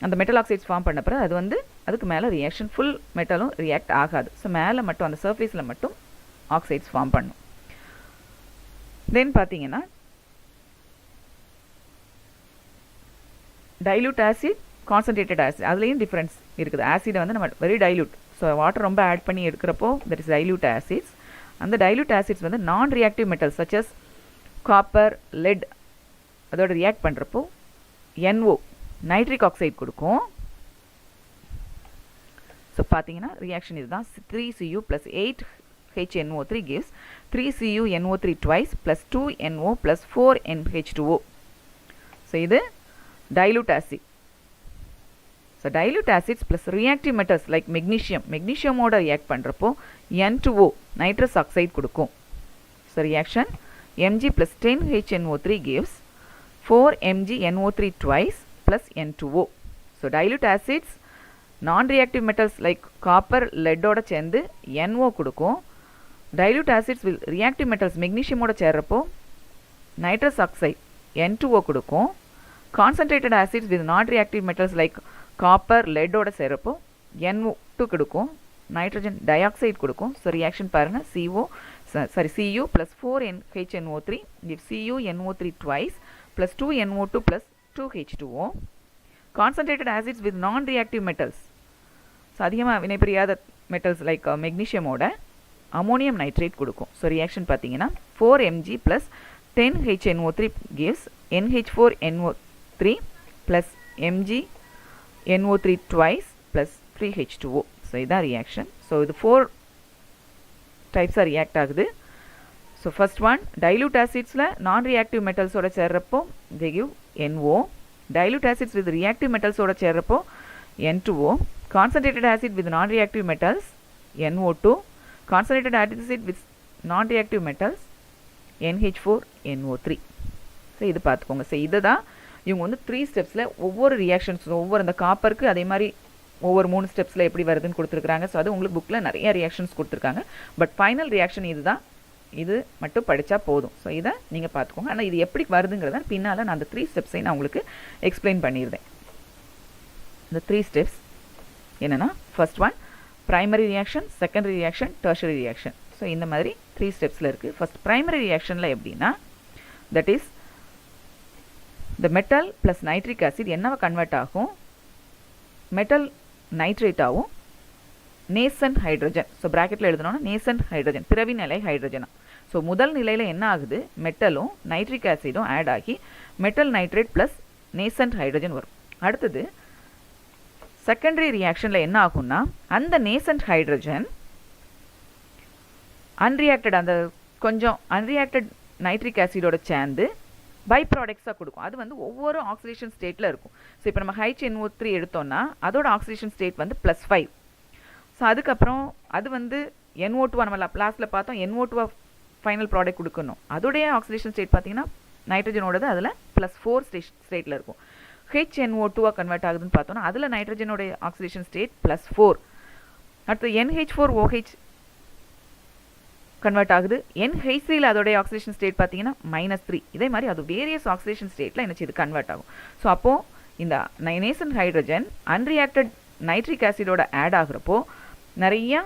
அந்த மெட்டல் ஆக்சைட்ஸ் ஃபார்ம் பண்ண பிறகு அது வந்து அதுக்கு மேலே ரியாக்ஷன் ஃபுல் மெட்டலும் ரியாக்ட் ஆகாது. ஸோ மேலே மட்டும் அந்த சர்ஃபேஸில் மட்டும் ஆக்சைட்ஸ் ஃபார்ம் பண்ணும். தென் பார்த்தீங்கன்னா டைல்யூட் ஆசிட், கான்சன்ட்ரேட்டட் ஆசிட், அதுலேயும் டிஃப்ரென்ஸ் இருக்குது. ஆசிடை வந்து நம்ம வெரி டைல்யூட், ஸோ வாட்டர் ரொம்ப ஆட் பண்ணி எடுக்கிறப்போ தட் இஸ் டைல்யூட் ஆசிட்ஸ். அந்த டைல்யூட் ஆசிட்ஸ் வந்து நான் ரியாக்டிவ் மெட்டல்ஸ் சச்சஸ் காப்பர், லெட் அதோட ரியாக்ட் பண்ணுறப்போ NO நைட்ரிக் ஆக்சைடு கொடுக்கும். ஸோ பார்த்தீங்கன்னா ரியாக்ஷன் இதுதான். 3Cu plus 8HNO3 gives 3CuNO3 twice plus 2NO plus 4NH2O. So இது dilute acid. So dilute acids plus reactive metals like மெக்னீஷியமோட react பண்ணுறப்போ N2O nitrous oxide கொடுக்கும். So reaction Mg plus 10HNO3 gives 4MgNO3 twice plus N2O. So dilute acids non reactive metals like copper, லெட்டோட சேர்ந்து NO கொடுக்கும். Dilute acids will reactive metals மெக்னீஷியமோட சேர்றப்போ nitrous oxide N2O கொடுக்கும். Concentrated acids with not reactive metals like copper, லெட்டோட சேர்றப்போ NO2 கொடுக்கும், nitrogen di oxide கொடுக்கும். ஸோ ரியாக்ஷன் பாருங்கள், Cu plus 4HNO3 gives CuNO3 twice plus 2NO2 plus 2H2O. Concentrated acids with non-reactive metals. So அதிகமாக வினைபுரியாத metals like மெக்னீஷியமோட ammonium nitrate கொடுக்கும். So reaction பார்த்தீங்கன்னா 4Mg plus 10HNO3 gives NH4NO3 plus MgNO3 twice plus 3H2O. So இதான் reaction. So இது 4 டைப்ஸாக react ஆகுது. So first one dilute ஆசிட்ஸில் non reactive மெட்டல்ஸோட சேர்றப்போ they give NO. Dilute acids with reactive மெட்டல்ஸோட சேர்றப்போ N2O. Concentrated acid with non reactive metals NO2. Concentrated acid with non reactive metals NH4NO3. So இது பார்த்துக்கோங்க. ஸோ இதை தான் இவங்க வந்து 3 ஸ்டெப்ஸில் ஒவ்வொரு ரியாக்ஷன்ஸ் ஒவ்வொரு அந்த காப்பருக்கு அதே மாதிரி ஒவ்வொரு 3 ஸ்டெப்ஸில் எப்படி வருதுன்னு கொடுத்துருக்காங்க. ஸோ அது உங்களுக்கு புக்கில் நிறைய ரியாக்ஷன்ஸ் கொடுத்துருக்காங்க. பட் ஃபைனல் ரியாக்ஷன் இது தான், இது மட்டும் படித்தா போதும். ஸோ இதை நீங்கள் பார்த்துக்கோங்க. ஆனால் இது எப்படி வருதுங்கிறத பின்னால் நான் அந்த 3 ஸ்டெப்ஸையும் நான் உங்களுக்கு எக்ஸ்பிளைன் பண்ணியிருந்தேன். இந்த 3 ஸ்டெப்ஸ் என்னென்னா first one primary reaction, secondary reaction, tertiary reaction. So இந்த மாதிரி 3 ஸ்டெப்ஸில் இருக்குது. ஃபர்ஸ்ட் ப்ரைமரி ரியாக்ஷனில் எப்படின்னா that is the metal plus nitric acid என்னவா கன்வெர்ட் ஆகும், மெட்டல் நைட்ரேட்டாகவும் நேசன்ட் ஹைட்ரஜன். ஸோ ப்ராக்கெட்டில் எழுதணும்னா நேசன்ட் ஹைட்ரஜன், பிறவி நிலை ஹைட்ரஜனா. ஸோ முதல் நிலையில் என்ன ஆகுது, மெட்டலும் நைட்ரிக் ஆசிடும் ஆட் ஆகி metal nitrate plus nascent hydrogen வரும். அடுத்தது செகண்டரி ரியாக்ஷனில் என்ன ஆகும்னா அந்த நேசன்ட் ஹைட்ரஜன் அன்ரியாக்டட், அந்த கொஞ்சம் அன்ரியாக்டட் நைட்ரிக் ஆசிடோட சேர்ந்து பை ப்ராடக்ட்ஸாக கொடுக்கும். அது வந்து ஒவ்வொரு ஆக்சிடேஷன் ஸ்டேட்டில் இருக்கும். ஸோ இப்போ நம்ம HNO3 எடுத்தோம்னா அதோட ஆக்சிடேஷன் ஸ்டேட் வந்து +5. ஸோ அதுக்கப்புறம் அது வந்து NO2 நம்ம லாஸ்ட்டில் பார்த்தோம், NO2 ஃபைனல் ப்ராடக்ட் கொடுக்கணும். அதோடைய ஆக்சிடேஷன் ஸ்டேட் பார்த்தீங்கன்னா நைட்ரஜனோடது அதில் +4 ஸ்டேட்டில் இருக்கும். HNO2 கன்வெர்ட் ஆகுதுன்னு பார்த்தோம்னா அதில் நைட்ரஜனோட ஆக்சிடேஷன் ஸ்டேட் +4. அடுத்து NH4OH கன்வெர்ட் ஆகுது. NH3ல அதோடைய ஆக்சிடேஷன் ஸ்டேட் பார்த்தீங்கன்னா -3. இதே மாதிரி அது வேரியஸ் ஆக்சிடேஷன் ஸ்டேட்டில் என்ன செய்யுது, கன்வெர்ட் ஆகும். ஸோ அப்போது இந்த நேசன்ட் ஹைட்ரஜன் அன்ரியாக்டட் நைட்ரிக் ஆசிடோட ஆட் ஆகுறப்போ நிறையா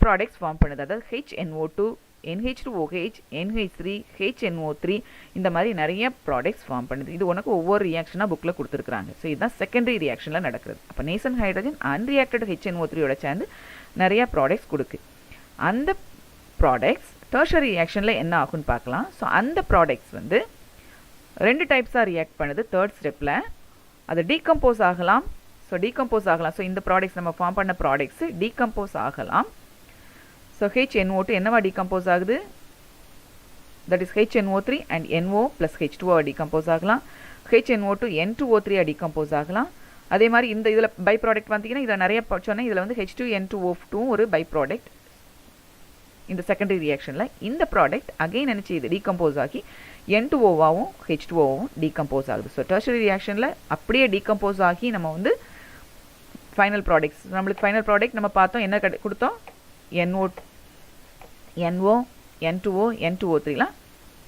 ப்ராடக்ட்ஸ் ஃபார்ம் பண்ணுது. அதாவது HNO2, NH2OH, NH3, HNO3 இந்த மாதிரி நிறைய ப்ராடக்ட்ஸ் ஃபார்ம் பண்ணுது. இது உனக்கு ஒவ்வொரு ரியாக்ஷனாக புக்கில் கொடுத்துருக்குறாங்க. ஸோ இதுதான் செகண்டரி ரியாக்ஷனில் நடக்கிறது. அப்போ நேசன்ட் ஹைட்ரஜன் அன்ரியாக்டட் HNO3யோட சேர்ந்து நிறைய ப்ராடக்ட்ஸ் கொடுக்கு. அந்த ப்ராடக்ட்ஸ் டெர்ஷரி ரியாக்ஷனில் என்ன ஆகும்னு பார்க்கலாம். ஸோ அந்த ப்ராடக்ட்ஸ் வந்து 2 டைப்ஸாக ரியாக்ட் பண்ணுது. தேர்ட் ஸ்டெப்பில் அது டீகம்போஸ் ஆகலாம். ஸோ டீகம்போஸ் ஆகலாம். ஸோ இந்த ப்ராடக்ட்ஸ் நம்ம ஃபார்ம் பண்ண ப்ராடக்ட்ஸு டீகம்போஸ் ஆகலாம். ஸோ HNO2 என்னவா டீகம்போஸ் ஆகுது, that is HNO3 and NO plus H2O decompose ஆகலாம். HNO2 N2O3 டீகம்போஸ் ஆகலாம். அதே மாதிரி இந்த இதில் பை ப்ராடக்ட் பார்த்தீங்கன்னா இதில் நிறைய சொன்னேன். இதில் வந்து H2N2O2 ஒரு பை ப்ராடக்ட். இந்த செகண்டரி ரியாக்ஷனில் இந்த ப்ராடக்ட் அகெயின் என்ன செய்யுது, டீகம்போஸ் ஆகி N2Oவாகவும் H2Oவும் டீகம்போஸ் ஆகுது. ஸோ டெர்ஷரி ரியாக்ஷனில் அப்படியே டீகம்போஸ் ஆகி நம்ம வந்து ஃபைனல் ப்ராடக்ட்ஸ், நம்மளுக்கு ஃபைனல் ப்ராடக்ட் நம்ம பார்த்தோம், என்ன கொடுத்தோம், NO, N2O, N2O3லாம்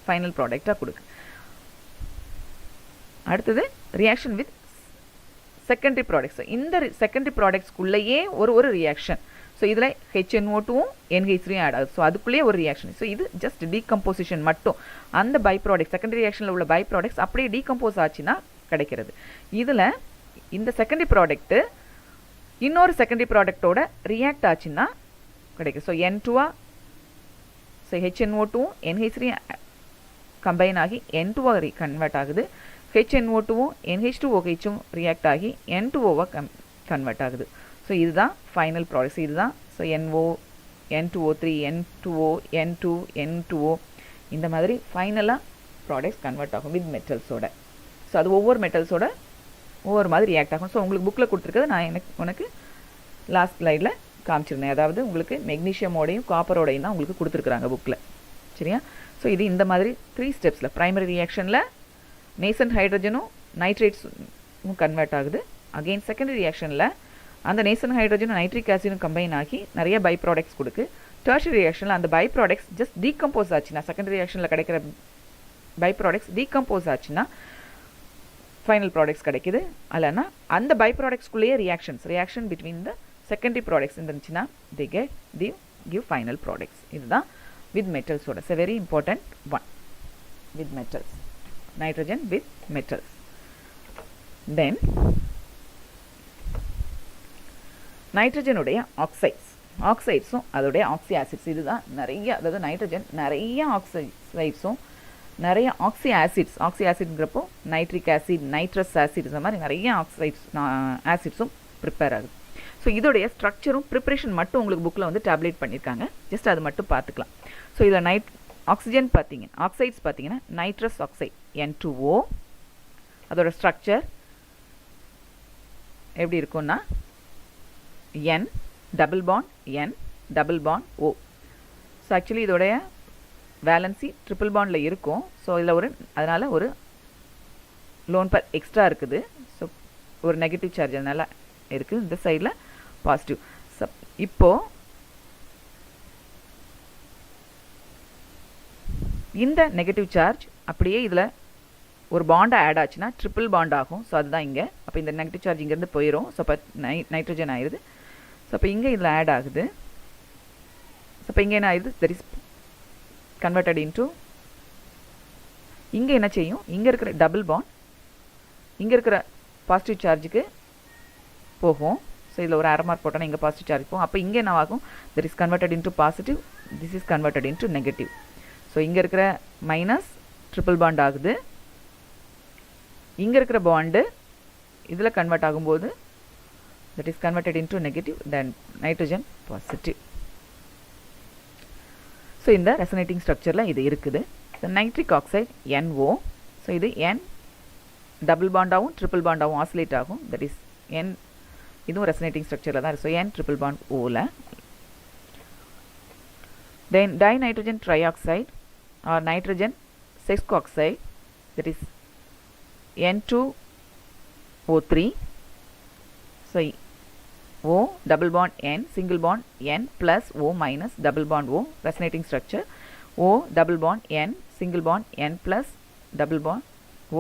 ஃபைனல் ப்ராடக்டாக கொடுக்கு. அடுத்தது ரியாக்ஷன் வித் செகண்டரி ப்ராடக்ட்ஸ். இந்த செகண்டரி ப்ராடக்ட்ஸ்குள்ளேயே ஒரு ரியாக்ஷன். ஸோ இதில் HNO2வும் NH3யும் ஆட் ஆகுது. ஸோ அதுக்குள்ளேயே ஒரு ரியாக்ஷன். ஸோ இது ஜஸ்ட் டீகம்போசிஷன் மட்டும். அந்த பை ப்ராடக்ட் செகண்டரி ரியாக்ஷனில் உள்ள பை ப்ராடக்ட்ஸ் அப்படியே டீகம்போஸ் ஆச்சுன்னா கிடைக்கிறது. இதில் இந்த செகண்டரி ப்ராடக்ட்டு இன்னொரு செகண்டரி ப்ராடக்டோட ரியாக்ட் ஆச்சுன்னா கிடைக்கும். So N2 so HNO2வும் NH3 combine ஆகி N2 கன்வெர்ட் ஆகுது. HNO2வும் NH2OHும் ரியாக்ட் ஆகி N2O கன்வெர்ட் ஆகுது. ஸோ இதுதான் ஃபைனல் ப்ராடக்ட்ஸ். இதுதான் so NO, N2O3, N2O, N2, N2O இந்த மாதிரி ஃபைனலாக ப்ராடக்ட்ஸ் கன்வெர்ட் ஆகும் வித் மெட்டல்ஸோட. ஸோ அது ஒவ்வொரு மெட்டல்ஸோட ஒவ்வொரு மாதிரி ரியாக்ட் ஆகும். ஸோ உங்களுக்கு புக்கில் கொடுத்துருக்கிறது நான் உனக்கு லாஸ்ட் ஸ்லைடில் காமிச்சிருந்தேன். அதாவது உங்களுக்கு மெக்னீஷியமோடையும் காப்பரோடையும் தான் உங்களுக்கு கொடுத்துருக்குறாங்க புக்கில். சரியா? ஸோ இது இந்த மாதிரி 3 ஸ்டெப்ஸில் ப்ரைமரி ரியாக்ஷனில் நேசன்ட் ஹைட்ரஜனும் நைட்ரேட்ஸும் கன்வெர்ட் ஆகுது. அகெயின் செகண்டரி ரியாக்ஷனில் அந்த நேசன்ட் ஹைட்ரஜனும் நைட்ரிக் ஆசிடும் கம்பைன் ஆகி நிறைய பை ப்ராடக்ட்ஸ் கொடுக்கு. டெர்ஷரி ரியாக்ஷனில் அந்த பை ப்ராடக்ட்ஸ் ஜஸ்ட் டீகம்போஸ் ஆச்சுன்னா, செகண்டரி ரியாக்ஷனில் கிடைக்கிற பை ப்ராடக்ட்ஸ் டீகம்போஸ் ஆச்சுன்னா ஃபைனல் ப்ராடக்ட்ஸ் கிடைக்குது. அல்லனா அந்த பை ப்ராடக்ட்ஸ்குள்ளேயே reaction between the secondary products இருந்துச்சுன்னா they give ஃபைனல் ப்ராடக்ட்ஸ். இதுதான் வித் மெட்டல்ஸோட. It's a very important one. with metals, nitrogen with metals. Then nitrogen உடைய ஆக்சைட்ஸும் அதோடைய ஆக்சி ஆசிட்ஸ். இதுதான் நிறைய, அதாவது நைட்ரஜன் நிறைய ஆக்சைட்ஸும் நிறைய ஆக்சி ஆசிட்ங்கிறப்போ நைட்ரிக் ஆசிட், நைட்ரஸ் ஆசிட் இந்த மாதிரி நிறைய ஆசிட்ஸும் ப்ரிப்பேர் ஆகுது. ஸோ இதோடைய ஸ்ட்ரக்சரும் ப்ரிப்பரேஷன் மட்டும் உங்களுக்கு புக்கில் வந்து டேப்லெட் பண்ணியிருக்காங்க. ஜஸ்ட் அது மட்டும் பார்த்துக்கலாம். ஸோ இதில் ஆக்சைட்ஸ் பார்த்தீங்கன்னா நைட்ரஸ் ஆக்சைட் N2O. அதோட ஸ்ட்ரக்சர் எப்படி இருக்குன்னா N double bond O. So actually இதோடைய வேலன்சி ட்ரிபிள் பாண்டில் இருக்கும். ஸோ இதில் அதனால் ஒரு லோன் பர் எக்ஸ்ட்ரா இருக்குது. ஸோ ஒரு நெகட்டிவ் சார்ஜ் அதனால் இருக்குது. இந்த சைடில் பாசிட்டிவ். இப்போது இந்த நெகட்டிவ் சார்ஜ் அப்படியே இதில் ஒரு பாண்டை ஆட் ஆச்சுன்னா ட்ரிபிள் பாண்ட் ஆகும். ஸோ அதுதான் இங்கே. அப்போ இந்த நெகட்டிவ் சார்ஜ் இங்கேருந்து போயிடும். ஸோ அப்போ நைட்ரஜன் ஆயிடுது. ஸோ அப்போ இங்கே இதில் ஆட் ஆகுது. ஸோ அப்போ இங்கே என்ன ஆயிடுது, தட் இஸ் கன்வெர்டட் இன்டு, இங்கே என்ன செய்யும், இங்கே இருக்கிற டபுள் பாண்ட் இங்கே இருக்கிற பாசிட்டிவ் சார்ஜுக்கு போகும். ஸோ இதில் ஒரு அரை மார்க் போட்டோன்னா இங்கே பாசிட்டிவ் சார்ஜ் போகும். அப்போ இங்கே என்ன ஆகும், that is converted into positive, this is converted into negative. So இங்கே இருக்கிற மைனஸ் ட்ரிபிள் பாண்ட் ஆகுது. இங்கே இருக்கிற பாண்டு இதில் கன்வெர்ட் ஆகும்போது that is converted into negative, then nitrogen positive. So இந்த ரெசனேட்டிங் ஸ்ட்ரக்சரில் இது இருக்குது. So nitric oxide NO. So இது N டபுள் பாண்டாகவும் ட்ரிபிள் பாண்டாகவும் ஆசிலேட் ஆகும். தட் இஸ் N, இதுவும் ரெசனேட்டிங் ஸ்ட்ரக்சரில் தான். ஸோ N ட்ரிபிள் பாண்ட் ஓவில். Then dinitrogen trioxide or nitrogen sesquioxide, that is N2O3. So O double bond N single bond N plus O minus double bond O resonating structure O double bond N single bond N plus double bond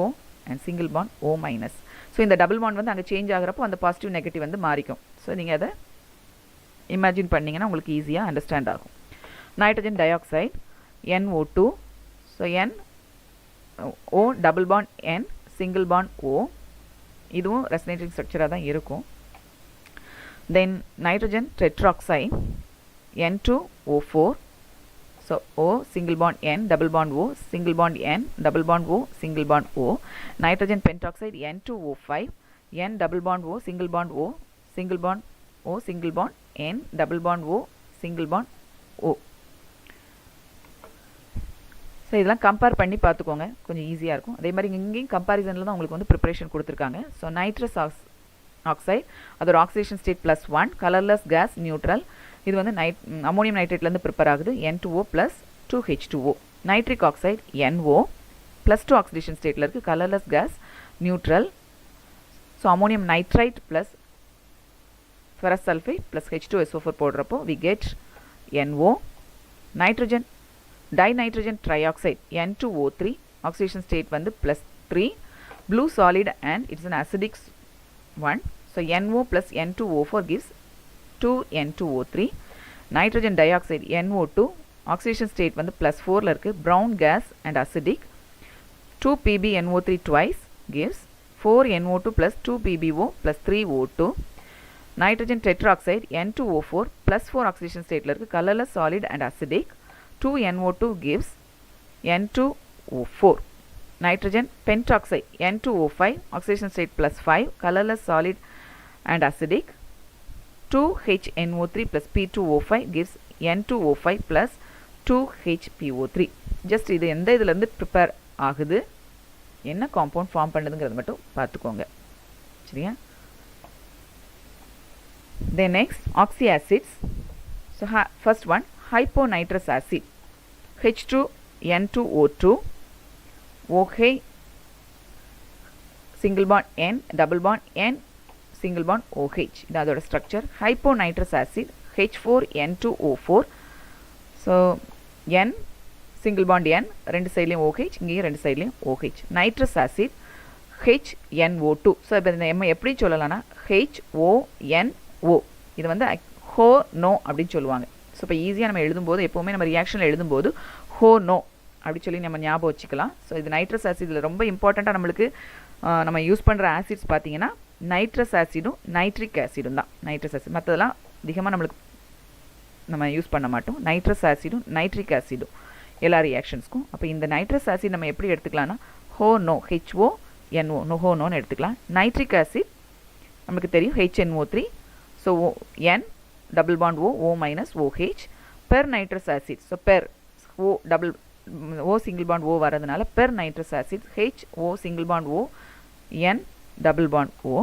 O and single bond O minus. So இந்த double bond வந்து அங்கே change ஆகிறப்போ அந்த positive negative வந்து மாறிக்கும். So நீங்கள் அதை imagine பண்ணிங்கன்னா உங்களுக்கு ஈஸியாக அண்டர்ஸ்டாண்ட் ஆகும். Nitrogen dioxide NO2. So N O double bond N single bond O, இதுவும் ரெசனேட்டிங் ஸ்ட்ரக்சராக தான் இருக்கும். Then nitrogen tetroxide N2O4. So O single bond N double bond O single bond N double bond O single bond O. Nitrogen pentoxide N2O5 N double bond O single bond O single bond O single bond N double bond O single bond O. So இதெல்லாம் compare பண்ணி பார்த்துக்கோங்க, கொஞ்சம் ஈஸியாக இருக்கும். அதே மாதிரி இங்கேயும் கம்பேரிசனில் தான் உங்களுக்கு வந்து ப்ரிப்பரேஷன் கொடுத்துருக்காங்க. ஸோ நைட்ரஸ் ஆக்சைடு அதோட oxidation state +1, colourless gas neutral. இது வந்து அமோனியம் நைட்ரேட்லேருந்து ப்ரிப்பேர் ஆகுது N2O + 2H2O. Nitric oxide NO +2 oxidation ஸ்டேட்டில் இருக்குது, colourless gas neutral. So ammonium nitrite plus ferrous sulphite plus H2SO4 போடுறப்போ we get NO. Nitrogen dinitrogen trioxide N2O3 oxidation state வந்து +3, blue solid and it's an acidic one. So NO plus N2O4 gives 2N2O3. Nitrogen dioxide NO2 oxidation state வந்து +4ல இருக்குது, brown gas and acidic. 2PbNO3 twice gives 4NO2 plus 2PbO plus 3O2. Nitrogen tetroxide N2O4 +4 oxidation ஸ்டேட்டில் இருக்குது, colourless solid and acidic. 2NO2 gives N2O4. Nitrogen pentoxide N2O5 oxidation state +5, colourless solid and acidic. 2HNO3 plus P2O5 gives N2O5 plus 2HPO3. Just இது எந்த இதுலேருந்து prepare ஆகுது, என்ன compound form பண்ணுதுங்கிறது மட்டும் பார்த்துக்கோங்க, சரியா? Then next oxy acids. So first one hyponitrous acid H2N2O2 OH single bond N double bond N single bond OH. இது அதோட structure. Hyponitrous acid H4N2O4. So N single bond N ரெண்டு சைட்லேயும் OH, இங்கேயும் ரெண்டு சைட்லேயும் OH. Nitrous acid HNO2. So இப்போ இந்த M எப்படி சொல்லலாம்னா HONO. இது வந்து ஹோ நோ அப்படின்னு சொல்லுவாங்க. ஸோ இப்போ ஈஸியாக நம்ம எழுதும்போது எப்போவுமே நம்ம ரியாக்ஷனில் எழுதும்போது ஹோ நோ அப்படி சொல்லி நம்ம ஞாபகம் வச்சுக்கலாம். ஸோ இது நைட்ரஸ் ஆசிடில் ரொம்ப இம்பார்ட்டண்ட்டாக நம்மளுக்கு நம்ம யூஸ் பண்ணுற ஆசிட்ஸ் பார்த்தீங்கன்னா நைட்ரஸ் ஆசிடும் நைட்ரிக் ஆசிடும் தான். நைட்ரஸ் ஆசிட் மற்றதெல்லாம் அதிகமாக நம்மளுக்கு நம்ம யூஸ் பண்ண மாட்டோம். நைட்ரஸ் ஆசிடும் நைட்ரிக் ஆசிடும் எல்லா ரியாக்ஷன்ஸ்க்கும். அப்போ இந்த நைட்ரஸ் ஆசிட் நம்ம எப்படி எடுத்துக்கலாம்னா HONO HONO ஹோனோன்னு எடுத்துக்கலாம். நைட்ரிக் ஆசிட் நமக்கு தெரியும் HNO3. So N double bond O minus OH per nitrous acid. So per O single bond O வரதுனால per nitrous acid HO single bond O N double bond O.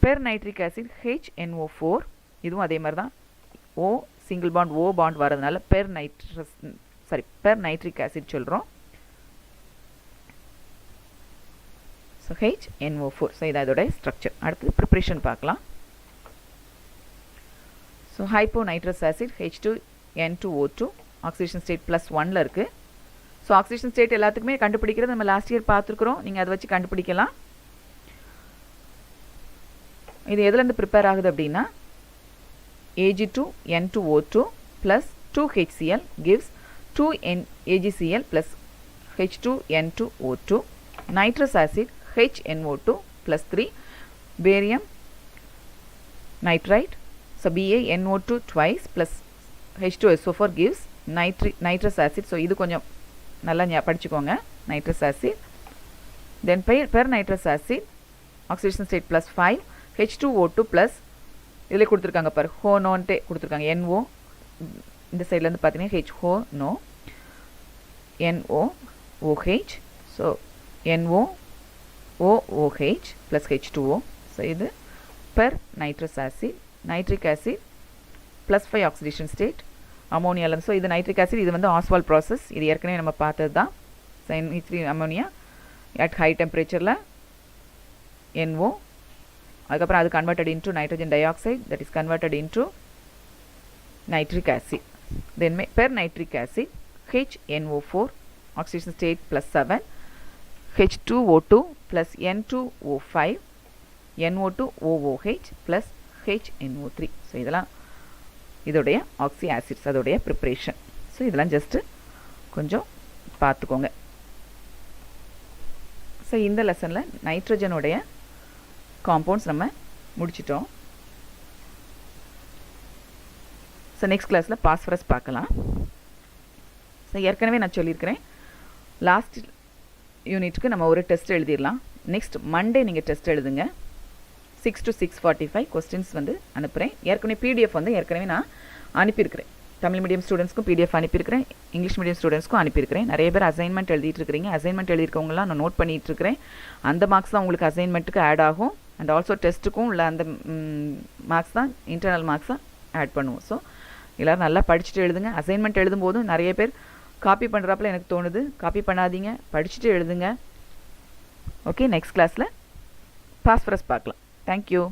per nitric acid HNO4. இதுவும் அதே மாதிரி தான் O single bond O bond வரதுனால per nitric acid சொல்கிறோம். So HNO4. So இது அதோட structure. அடுத்து ப்ரிப்ரேஷன் பார்க்கலாம். So hyponitrous acid H2N2O2 oxidation state +1ல இருக்குது. ஸோ ஆக்சிடேஷன் ஸ்டேட் எல்லாத்துக்குமே கண்டுபிடிக்கிறது நம்ம லாஸ்ட் இயர் பார்த்துருக்குறோம், நீங்கள் அதை வச்சு கண்டுபிடிக்கலாம். இது எதுலேருந்து ப்ரிப்பேர் ஆகுது அப்படின்னா Ag2N2O2 + 2HCl gives 2AgCl + H2N2O2. Nitrous acid HNO2 +3 barium nitrite. So BaNO2 twice plus H2SO4 gives nitrous acid. So இது கொஞ்சம் நல்லா படிச்சுக்கோங்க, nitrous acid. Then per nitrous acid oxidation state +5 H2O2 plus இதில் கொடுத்துருக்காங்க பாரு ஹோனோன்ட்டே கொடுத்துருக்காங்க NO. இந்த சைட்லேருந்து பார்த்தீங்கன்னா HONO NOOH. So NOOH plus H2O. So இது per nitrous acid. Nitric acid +5 oxidation state அமோனியாவில். ஸோ இது நைட்ரிக் ஆசிட், இது வந்து ஆஸ்வால் ப்ராசஸ், இது ஏற்கனவே நம்ம பார்த்தது தான். NH3 அமோனியா அட் ஹை டெம்பரேச்சரில் NO அதுக்கப்புறம் அது converted into nitrogen dioxide, that is converted into nitric acid. Then per nitric acid HNO4 oxidation state plus 7, H2O2 plus N2O5, NO2 OOH plus HNO3. So இதெல்லாம் இதோடைய ஆக்சி acids, அதோடைய preparation. So இதெல்லாம் just கொஞ்சம் பார்த்துக்கோங்க. So இந்த லெசனில் நைட்ரஜனுடைய compounds நம்ம முடிச்சிட்டோம். ஸோ நெக்ஸ்ட் கிளாஸில் பாஸ்பரஸ் பார்க்கலாம். ஸோ ஏற்கனவே நான் சொல்லியிருக்கிறேன், லாஸ்ட் யூனிட்டுக்கு நம்ம ஒரு டெஸ்ட் எழுதிடலாம். நெக்ஸ்ட் மண்டே நீங்கள் டெஸ்ட் எழுதுங்க. 6 to 6:45 கொஸ்டின்ஸ் வந்து அனுப்புகிறேன். ஏற்கனவே பிடிஎஃப் வந்து ஏற்கனவே நான் அனுப்பியிருக்கிறேன். தமிழ் மீடியம் ஸ்டூடெண்ட்ஸ்க்கும் பிடிஎஃப் அனுப்பியிருக்கிறேன், இங்கிலீஷ் மீடியம் ஸ்டூடெண்ட்ஸ்க்கும் அனுப்பியிருக்கிறேன். நிறைய பேர் அசைன்மெண்ட் எழுதிட்டு இருக்கிறீங்க. அசைன்மெண்ட் எழுதியிருக்கவங்களாம் நான் நோட் பண்ணிகிட்டு இருக்கிறேன். அந்த மார்க்ஸ் தான் உங்களுக்கு அசைன்மெண்ட்டுக்கு ஆட் ஆகும். அண்ட் ஆல்சோ டெஸ்ட்டுக்கும் உள்ள அந்த மார்க்ஸ் தான் இன்டர்னல் மார்க்ஸாக ஆட் பண்ணுவோம். ஸோ எல்லோரும் நல்லா படிச்சுட்டு எழுதுங்க. அசைன்மெண்ட் எழுதும்போதும் நிறைய பேர் காப்பி பண்ணுறாப்புல எனக்கு தோணுது. காப்பி பண்ணாதீங்க, படிச்சுட்டு எழுதுங்க. ஓகே, நெக்ஸ்ட் கிளாஸில் பாஸ்பரஸ் பார்க்கலாம். தேங்க்யூ.